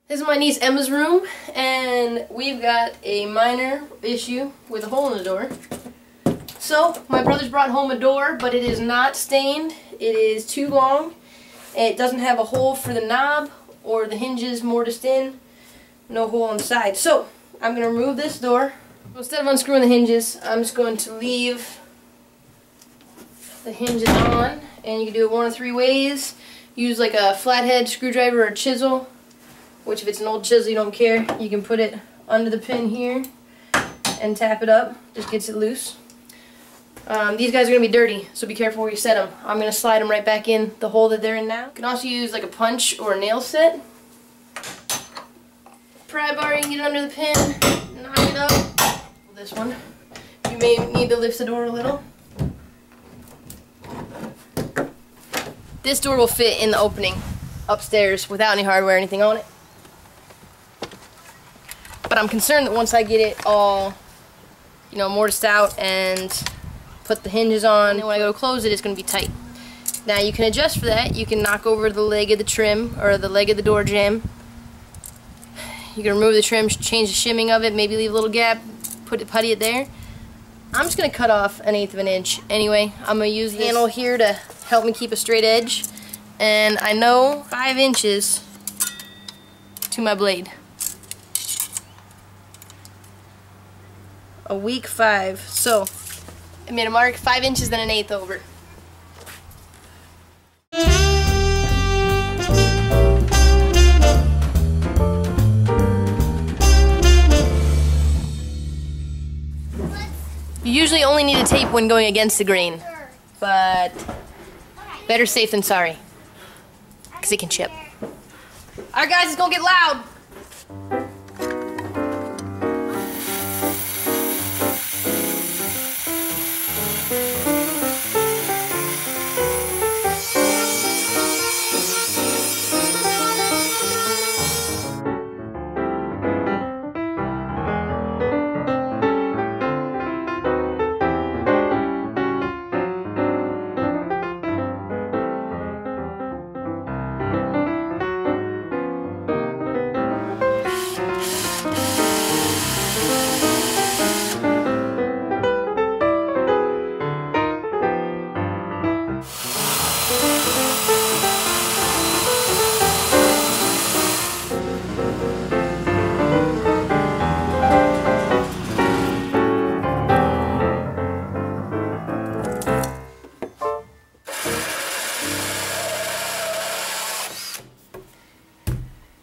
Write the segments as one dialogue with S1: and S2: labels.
S1: This is my niece Emma's room, and we've got a minor issue with a hole in the door. So, my brother's brought home a door, but it is not stained. It is too long, and it doesn't have a hole for the knob or the hinges mortised in. No hole inside. So, I'm going to remove this door. Instead of unscrewing the hinges, I'm just going to leave the hinges on, and you can do it one of three ways. Use like a flathead screwdriver or a chisel, which if it's an old chisel you don't care, you can put it under the pin here and tap it up. Just gets it loose. These guys are going to be dirty, so be careful where you set them. I'm going to slide them right back in the hole that they're in now. You can also use like a punch or a nail set. Pry bar, you can get it under the pin, knock it up. This one. You may need to lift the door a little. This door will fit in the opening upstairs without any hardware or anything on it. But I'm concerned that once I get it all, you know, mortised out and put the hinges on, and when I go to close it, it's going to be tight. Now you can adjust for that. You can knock over the leg of the trim or the leg of the door jamb. You can remove the trim, change the shimming of it, maybe leave a little gap, putty it there. I'm just going to cut off 1/8 of an inch. Anyway, I'm going to use the handle here to help me keep a straight edge. And I know 5 inches to my blade. A weak 5. So, I made a mark 5 inches, then 1/8 over. You usually only need a tape when going against the grain, but better safe than sorry, because it can chip. Alright guys, it's gonna get loud.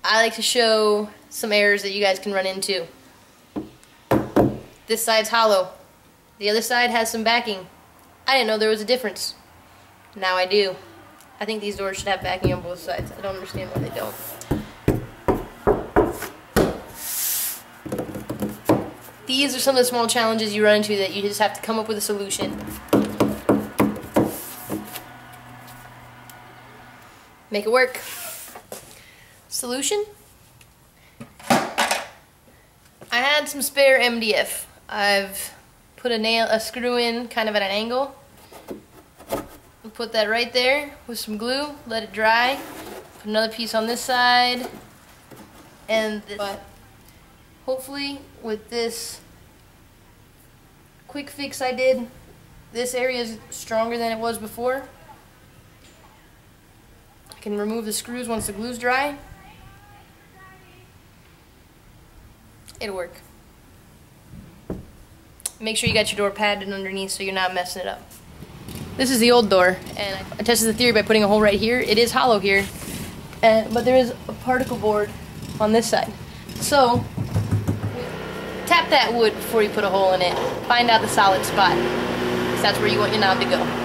S1: I like to show some errors that you guys can run into. This side's hollow. The other side has some backing. I didn't know there was a difference. Now I do. I think these doors should have backing on both sides. I don't understand why they don't. These are some of the small challenges you run into that you just have to come up with a solution. Make it work. Solution? I had some spare MDF. I've put a screw in kind of at an angle. I'll put that right there with some glue, let it dry. Put another piece on this side. But hopefully with this quick fix I did, this area is stronger than it was before. I can remove the screws once the glue's dry. It'll work. Make sure you got your door padded underneath so you're not messing it up. This is the old door, and I tested the theory by putting a hole right here. It is hollow here, but there is a particle board on this side. So, tap that wood before you put a hole in it. Find out the solid spot, because that's where you want your knob to go.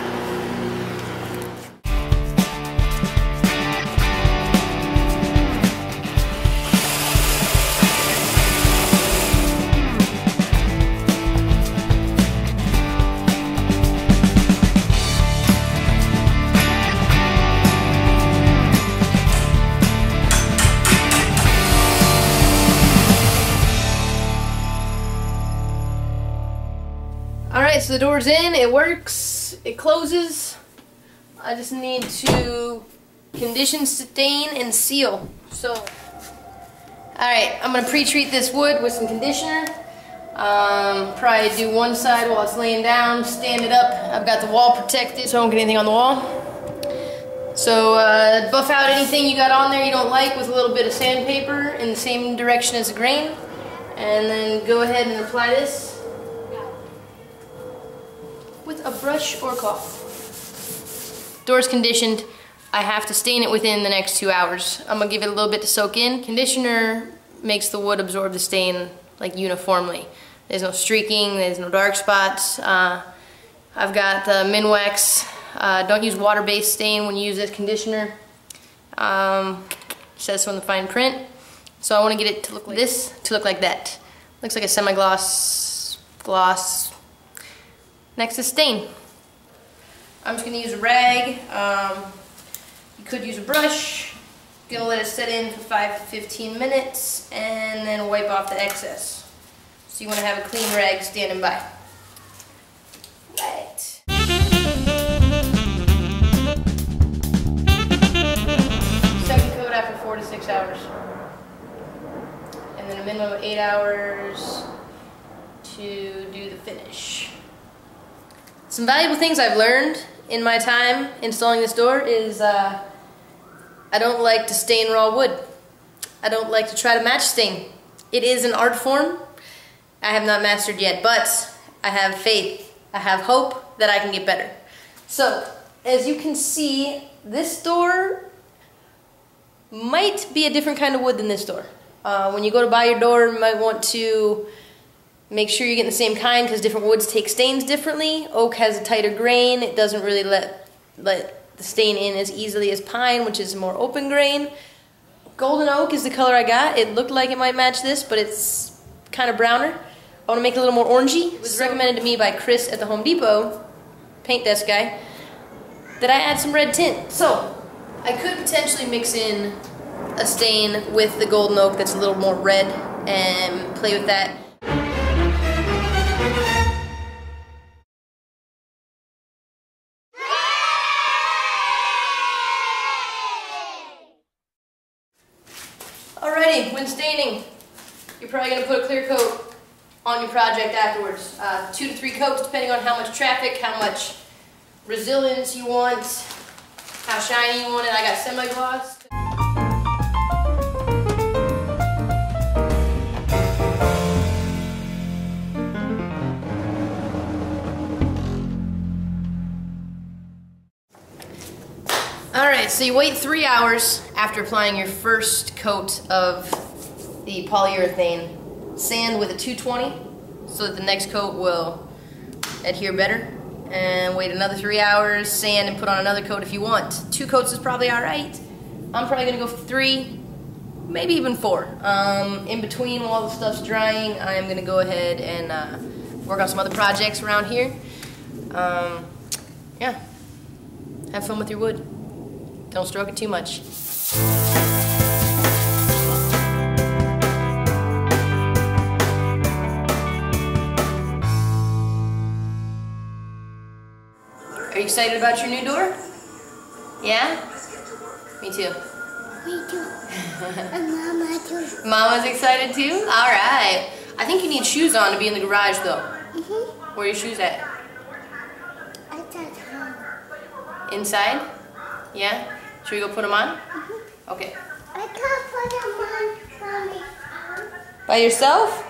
S1: Alright, so the door's in, it works, it closes. I just need to Condition, stain, and seal. So, alright, I'm going to pre-treat this wood with some conditioner. Probably do one side while it's laying down, stand it up. I've got the wall protected so I don't get anything on the wall. So buff out anything you got on there you don't like with a little bit of sandpaper in the same direction as the grain. And then go ahead and apply this with a brush or cloth. Door's conditioned. I have to stain it within the next 2 hours. I'm going to give it a little bit to soak in. Conditioner makes the wood absorb the stain like uniformly. There's no streaking, there's no dark spots. I've got the Minwax. Don't use water-based stain when you use this conditioner. Says so in the fine print. So I want to get it to look like this, to look like that. Looks like a semi-gloss gloss. Next is stain. I'm just going to use a rag. You could use a brush. Gonna let it set in for 5 to 15 minutes and then wipe off the excess. So you want to have a clean rag standing by. Right. Second coat after 4 to 6 hours. And then a minimum of 8 hours to do the finish. Some valuable things I've learned in my time installing this door is I don't like to stain raw wood. I don't like to try to match stain. It is an art form I have not mastered yet, but I have faith. I have hope that I can get better. So, as you can see, this door might be a different kind of wood than this door. When you go to buy your door, you might want to make sure you're getting the same kind because different woods take stains differently. Oak has a tighter grain. It doesn't really let the stain in as easily as pine, which is more open grain. Golden oak is the color I got. It looked like it might match this, but it's kind of browner. I want to make it a little more orangey. It was recommended to me by Chris at the Home Depot, paint desk guy, that I add some red tint. So, I could potentially mix in a stain with the golden oak that's a little more red and play with that. Alrighty, when staining, you're probably going to put a clear coat on your project afterwards. 2 to 3 coats depending on how much traffic, how much resilience you want, how shiny you want it. I got semi-gloss. Alright, so you wait 3 hours after applying your first coat of the polyurethane. Sand with a 220 so that the next coat will adhere better. And wait another 3 hours, sand, and put on another coat if you want. 2 coats is probably alright. I'm probably going to go for 3, maybe even 4. In between while the stuff's drying, I'm going to go ahead and work on some other projects around here. Yeah, have fun with your wood. Don't stroke it too much. Are you excited about your new door? Yeah? Me too.
S2: Me too. And Mama too.
S1: Mama's excited too? Alright. I think you need shoes on to be in the garage though.
S2: Mm-hmm.
S1: Where are your shoes at?
S2: At home.
S1: Inside? Yeah? Should we go put them on?
S2: Mm-hmm.
S1: Okay.
S2: I can't put them on for me.
S1: By yourself?